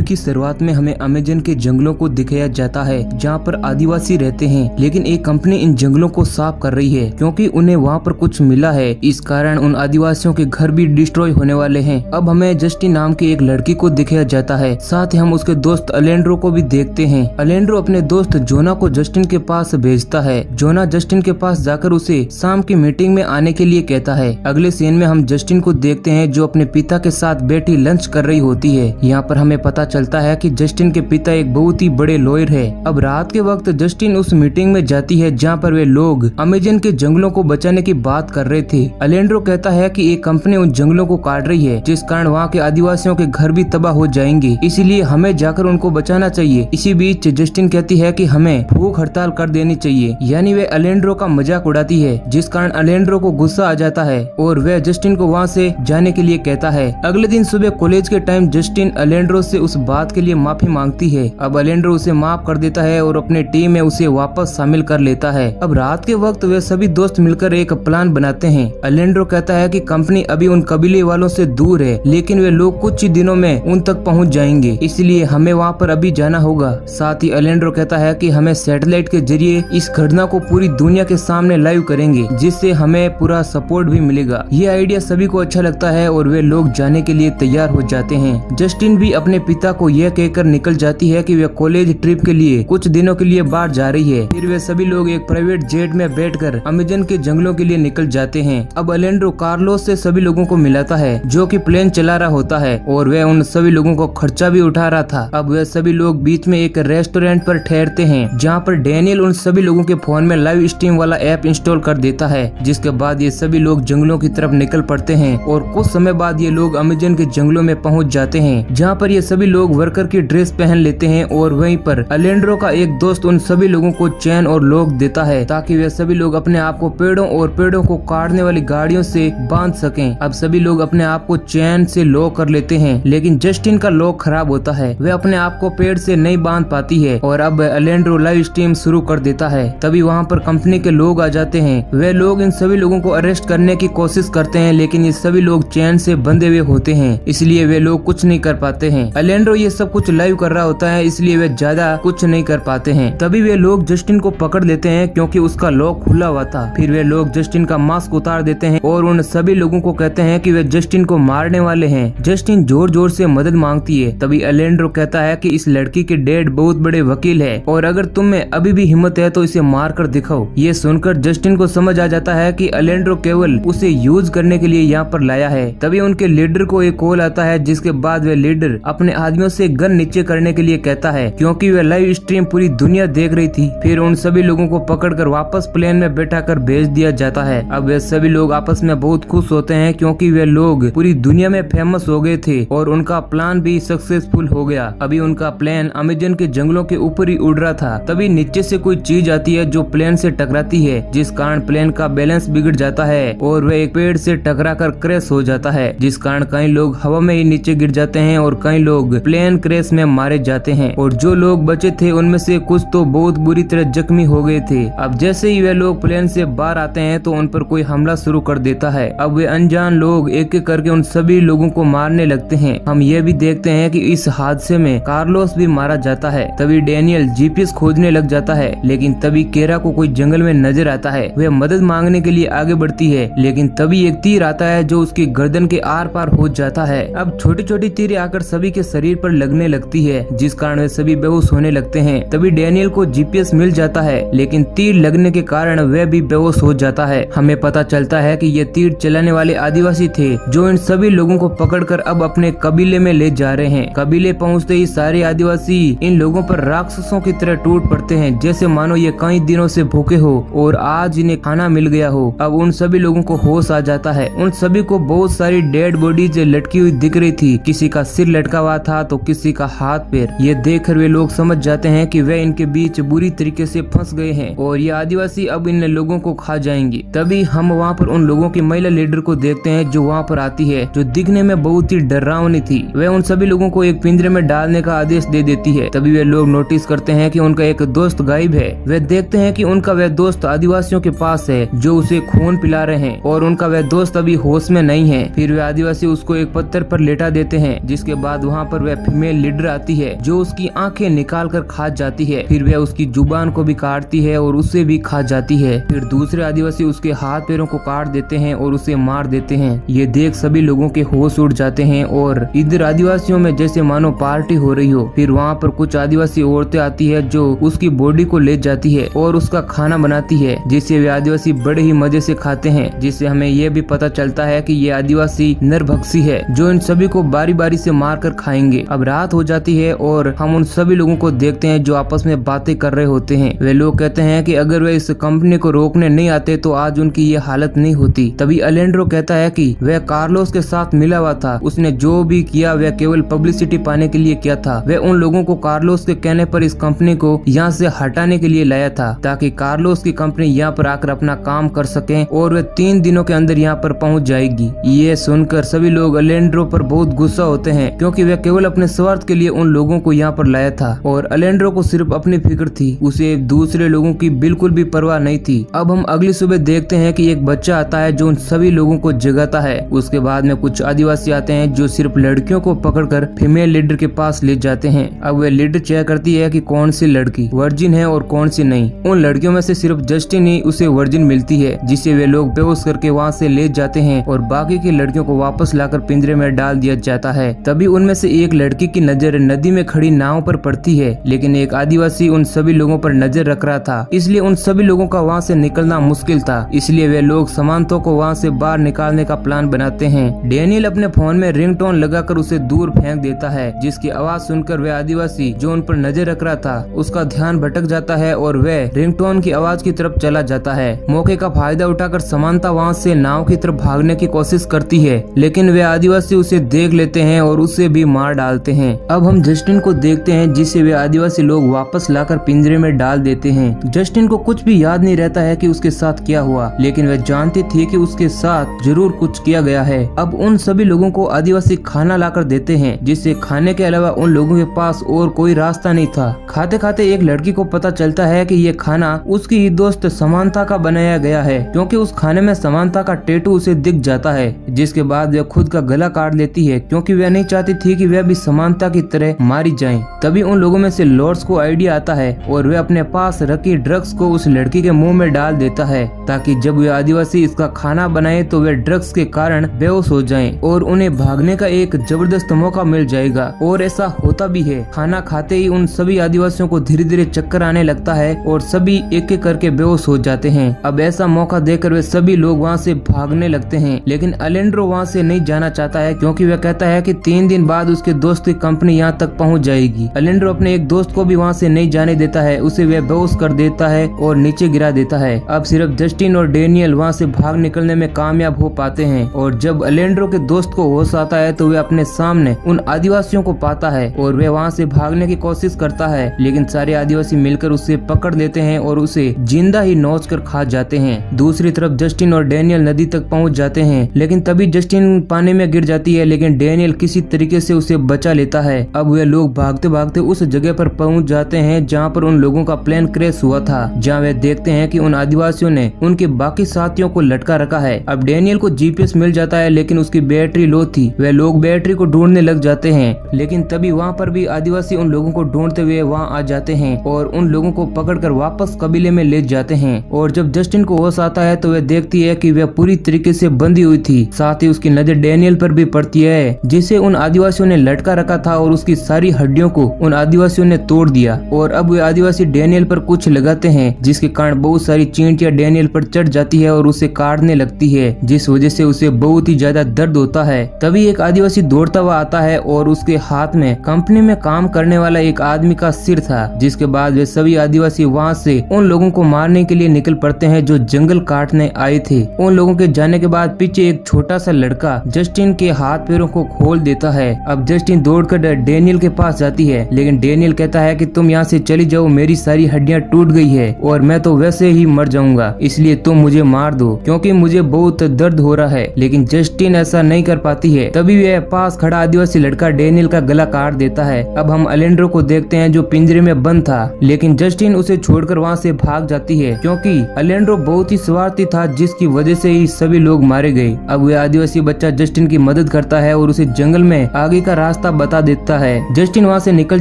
की शुरुआत में हमें अमेज़न के जंगलों को दिखाया जाता है जहाँ पर आदिवासी रहते हैं, लेकिन एक कंपनी इन जंगलों को साफ कर रही है क्योंकि उन्हें वहाँ पर कुछ मिला है। इस कारण उन आदिवासियों के घर भी डिस्ट्रॉय होने वाले हैं। अब हमें जस्टिन नाम की एक लड़की को दिखाया जाता है, साथ ही हम उसके दोस्त अलेंड्रो को भी देखते हैं। अलेंड्रो अपने दोस्त जोना को जस्टिन के पास भेजता है। जोना जस्टिन के पास जाकर उसे शाम की मीटिंग में आने के लिए कहता है। अगले सीन में हम जस्टिन को देखते हैं जो अपने पिता के साथ बैठी लंच कर रही होती है। यहाँ पर हमें पता चलता है कि जस्टिन के पिता एक बहुत ही बड़े लॉयर है। अब रात के वक्त जस्टिन उस मीटिंग में जाती है जहाँ पर वे लोग अमेज़न के जंगलों को बचाने की बात कर रहे थे। अलेंड्रो कहता है कि एक कंपनी उन जंगलों को काट रही है जिस कारण वहाँ के आदिवासियों के घर भी तबाह हो जाएंगे, इसलिए हमें जाकर उनको बचाना चाहिए। इसी बीच जस्टिन कहती है कि हमें भूख हड़ताल कर देनी चाहिए, यानी वे अलेंड्रो का मजाक उड़ाती है, जिस कारण अलेंड्रो को गुस्सा आ जाता है और वह जस्टिन को वहाँ से जाने के लिए कहता है। अगले दिन सुबह कॉलेज के टाइम जस्टिन अलेंड्रो से उस बात के लिए माफी मांगती है। अब अलेंड्रो उसे माफ कर देता है और अपने टीम में उसे वापस शामिल कर लेता है। अब रात के वक्त वे सभी दोस्त मिलकर एक प्लान बनाते हैं। अलेंड्रो कहता है कि कंपनी अभी उन कबीले वालों से दूर है, लेकिन वे लोग कुछ ही दिनों में उन तक पहुंच जाएंगे, इसलिए हमें वहां पर अभी जाना होगा। साथ ही अलेंड्रो कहता है कि हमें सैटेलाइट के जरिए इस घटना को पूरी दुनिया के सामने लाइव करेंगे, जिससे हमें पूरा सपोर्ट भी मिलेगा। ये आइडिया सभी को अच्छा लगता है और वे लोग जाने के लिए तैयार हो जाते हैं। जस्टिन भी अपने पिता को यह कहकर निकल जाती है कि वे कॉलेज ट्रिप के लिए कुछ दिनों के लिए बाहर जा रही है। फिर वे सभी लोग एक प्राइवेट जेट में बैठकर अमेज़न के जंगलों के लिए निकल जाते हैं। अब अलेंड्रो कार्लोस से सभी लोगों को मिलाता है जो कि प्लेन चला रहा होता है और वह उन सभी लोगों को खर्चा भी उठा रहा था। अब वे सभी लोग बीच में एक रेस्टोरेंट पर ठहरते हैं जहाँ पर डैनियल उन सभी लोगों के फोन में लाइव स्ट्रीम वाला ऐप इंस्टॉल कर देता है, जिसके बाद ये सभी लोग जंगलों की तरफ निकल पड़ते हैं और कुछ समय बाद ये लोग अमेज़न के जंगलों में पहुँच जाते हैं, जहाँ पर ये सभी लोग वर्कर की ड्रेस पहन लेते हैं और वहीं पर अलेंड्रो का एक दोस्त उन सभी लोगों को चैन और लॉक देता है ताकि वे सभी लोग अपने आप को पेड़ों को काटने वाली गाड़ियों से बांध सकें। अब सभी लोग अपने आप को चैन से लॉक कर लेते हैं, लेकिन जस्टिन का लॉक खराब होता है, वे अपने आप को पेड़ से नहीं बांध पाती है और अब अलेंड्रो लाइव स्ट्रीम शुरू कर देता है। तभी वहाँ पर कंपनी के लोग आ जाते हैं। वे लोग इन सभी लोगों को अरेस्ट करने की कोशिश करते हैं, लेकिन ये सभी लोग चैन से बंधे हुए होते हैं, इसलिए वे लोग कुछ नहीं कर पाते हैं। अलेंड्रो ये सब कुछ लाइव कर रहा होता है, इसलिए वे ज्यादा कुछ नहीं कर पाते हैं। तभी वे लोग जस्टिन को पकड़ लेते हैं क्योंकि उसका लॉक खुला हुआ था। फिर वे लोग जस्टिन का मास्क उतार देते हैं और उन सभी लोगों को कहते हैं कि वे जस्टिन को मारने वाले हैं। जस्टिन जोर जोर से मदद मांगती है। तभी अलेंड्रो कहता है कि इस लड़की के डैड बहुत बड़े वकील है और अगर तुम में अभी भी हिम्मत है तो इसे मार कर दिखाओ। ये सुनकर जस्टिन को समझ आ जाता है कि अलेंड्रो केवल उसे यूज करने के लिए यहाँ पर लाया है। तभी उनके लीडर को एक कॉल आता है, जिसके बाद वे लीडर अपने आदमियों से गन नीचे करने के लिए कहता है क्योंकि वे लाइव स्ट्रीम पूरी दुनिया देख रही थी। फिर उन सभी लोगों को पकड़कर वापस प्लेन में बैठाकर भेज दिया जाता है। अब वे सभी लोग आपस में बहुत खुश होते हैं क्योंकि वे लोग पूरी दुनिया में फेमस हो गए थे और उनका प्लान भी सक्सेसफुल हो गया। अभी उनका प्लेन अमेज़न के जंगलों के ऊपर ही उड़ रहा था। तभी नीचे से कोई चीज आती है जो प्लेन से टकराती है, जिस कारण प्लेन का बैलेंस बिगड़ जाता है और वह एक पेड़ से टकराकर क्रैश हो जाता है, जिस कारण कई लोग हवा में ही नीचे गिर जाते हैं और कई लोग प्लेन क्रैश में मारे जाते हैं और जो लोग बचे थे उनमें से कुछ तो बहुत बुरी तरह जख्मी हो गए थे। अब जैसे ही वे लोग प्लेन से बाहर आते हैं तो उन पर कोई हमला शुरू कर देता है। अब वे अनजान लोग एक एक करके उन सभी लोगों को मारने लगते हैं। हम ये भी देखते हैं कि इस हादसे में कार्लोस भी मारा जाता है। तभी डैनियल जीपीएस खोजने लग जाता है, लेकिन तभी केरा को कोई जंगल में नजर आता है। वह मदद मांगने के लिए आगे बढ़ती है, लेकिन तभी एक तीर आता है जो उसकी गर्दन के आर पार हो जाता है। अब छोटी छोटी तीरें आकर सभी के शरीर पर लगने लगती है, जिस कारण वे सभी बेहोश होने लगते हैं। तभी डैनियल को जीपीएस मिल जाता है, लेकिन तीर लगने के कारण वह भी बेहोश हो जाता है। हमें पता चलता है कि ये तीर चलाने वाले आदिवासी थे जो इन सभी लोगों को पकड़कर अब अपने कबीले में ले जा रहे हैं। कबीले पहुंचते ही सारे आदिवासी इन लोगों पर राक्षसों की तरह टूट पड़ते हैं, जैसे मानो ये कई दिनों से भूखे हो और आज इन्हें खाना मिल गया हो। अब उन सभी लोगों को होश आ जाता है। उन सभी को बहुत सारी डेड बॉडीज लटकी हुई दिख रही थी, किसी का सिर लटका हुआ था तो किसी का हाथ पैर। ये देखकर वे लोग समझ जाते हैं कि वे इनके बीच बुरी तरीके से फंस गए हैं और ये आदिवासी अब इन लोगों को खा जाएंगे। तभी हम वहाँ पर उन लोगों की महिला लीडर को देखते हैं जो वहाँ पर आती है, जो दिखने में बहुत ही डरावनी थी। वह उन सभी लोगों को एक पिंजरे में डालने का आदेश दे देती है। तभी वे लोग नोटिस करते हैं कि उनका एक दोस्त गायब है। वे देखते हैं कि उनका वह दोस्त आदिवासियों के पास है जो उसे खून पिला रहे हैं और उनका वह दोस्त अभी होश में नहीं है। फिर वे आदिवासी उसको एक पत्थर पर लेटा देते हैं, जिसके बाद वहाँ पर वह फीमेल लीडर आती है जो उसकी आंखें निकाल कर खा जाती है। फिर वह उसकी जुबान को भी काटती है और उसे भी खा जाती है। फिर दूसरे आदिवासी उसके हाथ पैरों को काट देते हैं और उसे मार देते हैं। ये देख सभी लोगों के होश उड़ जाते हैं और इधर आदिवासियों में जैसे मानो पार्टी हो रही हो। फिर वहाँ पर कुछ आदिवासी औरतें आती है जो उसकी बॉडी को ले जाती है और उसका खाना बनाती है, जिसे वे आदिवासी बड़े ही मजे से खाते हैं। जिससे हमें यह भी पता चलता है कि ये आदिवासी नरभक्षी है जो इन सभी को बारी बारी से मार कर खाएंगे। अब रात हो जाती है और हम उन सभी लोगों को देखते हैं जो आपस में बातें कर रहे होते हैं। वे लोग कहते हैं कि अगर वे इस कंपनी को रोकने नहीं आते तो आज उनकी ये हालत नहीं होती। तभी अलेंड्रो कहता है कि वह कार्लोस के साथ मिला हुआ था, उसने जो भी किया वह केवल पब्लिसिटी पाने के लिए किया था। वह उन लोगों को कार्लोस के कहने पर इस कंपनी को यहाँ से हटाने के लिए लाया था ताकि कार्लोस की कंपनी यहाँ पर आकर अपना काम कर सके और वे 3 दिनों के अंदर यहाँ पर पहुँच जाएगी। ये सुनकर सभी लोग अलेंड्रो पर बहुत गुस्सा होते हैं क्योंकि वह केवल अपने स्वार्थ के लिए उन लोगों को यहाँ पर लाया था और अलेंड्रो को सिर्फ अपनी फिक्र थी, उसे दूसरे लोगों की बिल्कुल भी परवाह नहीं थी। अब हम अगली सुबह देखते हैं कि एक बच्चा आता है जो उन सभी लोगों को जगाता है। उसके बाद में कुछ आदिवासी आते हैं जो सिर्फ लड़कियों को पकड़कर फीमेल लीडर के पास ले जाते हैं। अब वह लीडर चेक करती है कि कौन सी लड़की वर्जिन है और कौन सी नहीं। उन लड़कियों में से सिर्फ जस्टिन ही उसे वर्जिन मिलती है, जिसे वे लोग बेहोश करके वहाँ से ले जाते हैं और बाकी की लड़कियों को वापस लाकर पिंजरे में डाल दिया जाता है। तभी उनमें से एक लड़की की नजर नदी में खड़ी नाव पर पड़ती है, लेकिन एक आदिवासी उन सभी लोगों पर नजर रख रहा था, इसलिए उन सभी लोगों का वहाँ से निकलना मुश्किल था। इसलिए वे लोग समांतो को वहाँ से बाहर निकालने का प्लान बनाते हैं। डैनियल अपने फोन में रिंगटोन लगाकर उसे दूर फेंक देता है, जिसकी आवाज सुनकर वह आदिवासी जो उन पर नजर रख रहा था उसका ध्यान भटक जाता है और वह रिंगटोन की आवाज की तरफ चला जाता है। मौके का फायदा उठाकर समांता वहाँ से नाव की तरफ भागने की कोशिश करती है, लेकिन वे आदिवासी उसे देख लेते हैं और उसे भी मार डालते हैं। अब हम जस्टिन को देखते हैं जिसे वे आदिवासी लोग वापस लाकर पिंजरे में डाल देते हैं। जस्टिन को कुछ भी याद नहीं रहता है कि उसके साथ क्या हुआ, लेकिन वह जानती थी कि उसके साथ जरूर कुछ किया गया है। अब उन सभी लोगों को आदिवासी खाना लाकर देते हैं, जिससे खाने के अलावा उन लोगों के पास और कोई रास्ता नहीं था। खाते खाते एक लड़की को पता चलता है कि ये खाना उसकी ही दोस्त समांता का बनाया गया है, क्योंकि उस खाने में समांता का टैटू उसे दिख जाता है। जिसके बाद वह खुद का गला काट लेती है क्योंकि वह नहीं चाहती थी कि वह भी समांता की तरह मारी जाए। तभी उन लोगों में से लॉर्ड्स को आइडिया आता है और वह अपने पास रखी ड्रग्स को उस लड़की के मुंह में डाल देता है, ताकि जब वे आदिवासी इसका खाना बनाए तो वे ड्रग्स के कारण बेहोश हो जाएं और उन्हें भागने का एक जबरदस्त मौका मिल जाएगा। और ऐसा होता भी है। खाना खाते ही उन सभी आदिवासियों को धीरे धीरे चक्कर आने लगता है और सभी एक एक करके बेहोश हो जाते हैं। अब ऐसा मौका देकर वे सभी लोग वहाँ से भागने लगते हैं, लेकिन अलेंड्रो वहाँ से नहीं जाना चाहता है क्योंकि वह कहता है कि 3 दिन बाद उसके दोस्त की कंपनी यहाँ तक पहुँच जाएगी। अलेंड्रो अपने एक दोस्त को भी वहाँ से नहीं जाने देता है, उसे वह बेहोश कर देता है और नीचे गिरा देता है। अब सिर्फ जस्टिन और डैनियल वहाँ से भाग निकलने में कामयाब हो पाते हैं और जब अलेंड्रो के दोस्त को होश आता है तो वह अपने सामने उन आदिवासियों को पाता है और वह वहाँ से भागने की कोशिश करता है, लेकिन सारे आदिवासी मिलकर उसे पकड़ लेते हैं और उसे जिंदा ही नोच कर खा जाते हैं। दूसरी तरफ जस्टिन और डैनियल नदी तक पहुँच जाते हैं, लेकिन तभी जस्टिन पानी में गिर जाती है, लेकिन डैनियल किसी तरीके से उसे बचा लेता है। अब वे लोग भागते भागते उस जगह पर पहुंच जाते हैं जहां पर उन लोगों का प्लेन क्रैश हुआ था, जहां वे देखते हैं कि उन आदिवासियों ने उनके बाकी साथियों को लटका रखा है। अब डैनियल को जीपीएस मिल जाता है, लेकिन उसकी बैटरी लो थी। वे लोग बैटरी को ढूंढने लग जाते हैं, लेकिन तभी वहां पर भी आदिवासी उन लोगों को ढूंढते हुए वहां आ जाते हैं और उन लोगों को पकड़कर वापस कबीले में ले जाते हैं। और जब जस्टिन को होश आता है तो वह देखती है कि वह पूरी तरीके से बंधी हुई थी। साथ ही उसकी नजर डैनियल पर भी पड़ती है, जिसे उन आदिवासियों ने लटका रखा था और उसकी सारी हड्डियों को उन आदिवासियों ने तोड़ दिया। और अब वे आदिवासी डैनियल पर कुछ लगाते हैं, जिसके कारण बहुत सारी चींटियां डैनियल पर चढ़ जाती है और उसे काटने लगती है, जिस वजह से उसे बहुत ही ज्यादा दर्द होता है। तभी एक आदिवासी दौड़ता हुआ आता है और उसके हाथ में कंपनी में काम करने वाला एक आदमी का सिर था। जिसके बाद वे सभी आदिवासी वहाँ से उन लोगों को मारने के लिए निकल पड़ते हैं जो जंगल काटने आए थे। उन लोगों के जाने के बाद पीछे एक छोटा सा लड़का जस्टिन के हाथ पैरों को खोल देता है। अब जस्टिन दौड़कर डैनियल के पास जाती है, लेकिन डैनियल कहता है कि तुम यहाँ से चली जाओ, मेरी सारी हड्डियाँ टूट गई है और मैं तो वैसे ही मर जाऊंगा, इसलिए तुम मुझे मार दो क्योंकि मुझे बहुत दर्द हो रहा है। लेकिन जस्टिन ऐसा नहीं कर पाती है। तभी वह पास खड़ा आदिवासी लड़का डैनियल का गला काट देता है। अब हम अलेंड्रो को देखते हैं जो पिंजरे में बंद था, लेकिन जस्टिन उसे छोड़कर वहाँ से भाग जाती है क्योंकि अलेंड्रो बहुत ही स्वार्थी था, जिसकी वजह से ही सभी लोग मारे गए। अब वह आदिवासी बच्चा जस्टिन की मदद करता है और उसे जंगल में आगे का रास्ता रास्ता बता देता है। जस्टिन वहाँ से निकल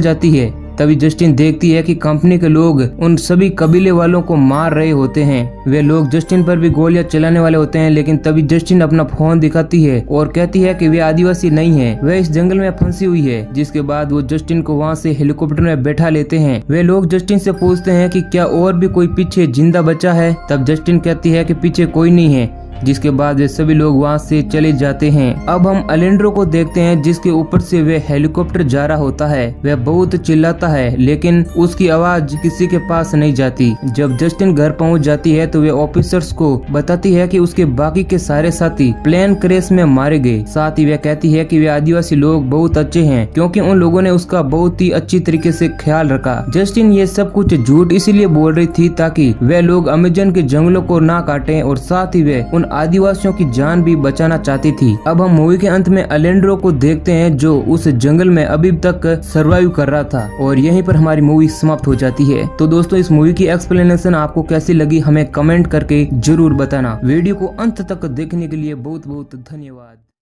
जाती है। तभी जस्टिन देखती है कि कंपनी के लोग उन सभी कबीले वालों को मार रहे होते हैं। वे लोग जस्टिन पर भी गोलियां चलाने वाले होते हैं, लेकिन तभी जस्टिन अपना फोन दिखाती है और कहती है कि वे आदिवासी नहीं है, वे इस जंगल में फंसी हुई है। जिसके बाद वो जस्टिन को वहाँ से हेलीकॉप्टर में बैठा लेते हैं। वे लोग जस्टिन से पूछते हैं कि क्या और भी कोई पीछे जिंदा बचा है। तब जस्टिन कहती है कि पीछे कोई नहीं है। जिसके बाद वे सभी लोग वहाँ से चले जाते हैं। अब हम अलेंड्रो को देखते हैं, जिसके ऊपर से वे हेलीकॉप्टर जा रहा होता है। वह बहुत चिल्लाता है, लेकिन उसकी आवाज किसी के पास नहीं जाती। जब जस्टिन घर पहुँच जाती है तो वे ऑफिसर्स को बताती है कि उसके बाकी के सारे साथी प्लेन क्रैश में मारे गए। साथ ही वह कहती है कि वे आदिवासी लोग बहुत अच्छे हैं, क्योंकि उन लोगों ने उसका बहुत ही अच्छी तरीके से ख्याल रखा। जस्टिन ये सब कुछ झूठ इसीलिए बोल रही थी ताकि वे लोग अमेजन के जंगलों को ना काटें, और साथ ही वे उन आदिवासियों की जान भी बचाना चाहती थी। अब हम मूवी के अंत में अलेंड्रो को देखते हैं, जो उस जंगल में अभी तक सर्वाइव कर रहा था, और यहीं पर हमारी मूवी समाप्त हो जाती है। तो दोस्तों, इस मूवी की एक्सप्लेनेशन आपको कैसी लगी हमें कमेंट करके जरूर बताना। वीडियो को अंत तक देखने के लिए बहुत बहुत धन्यवाद।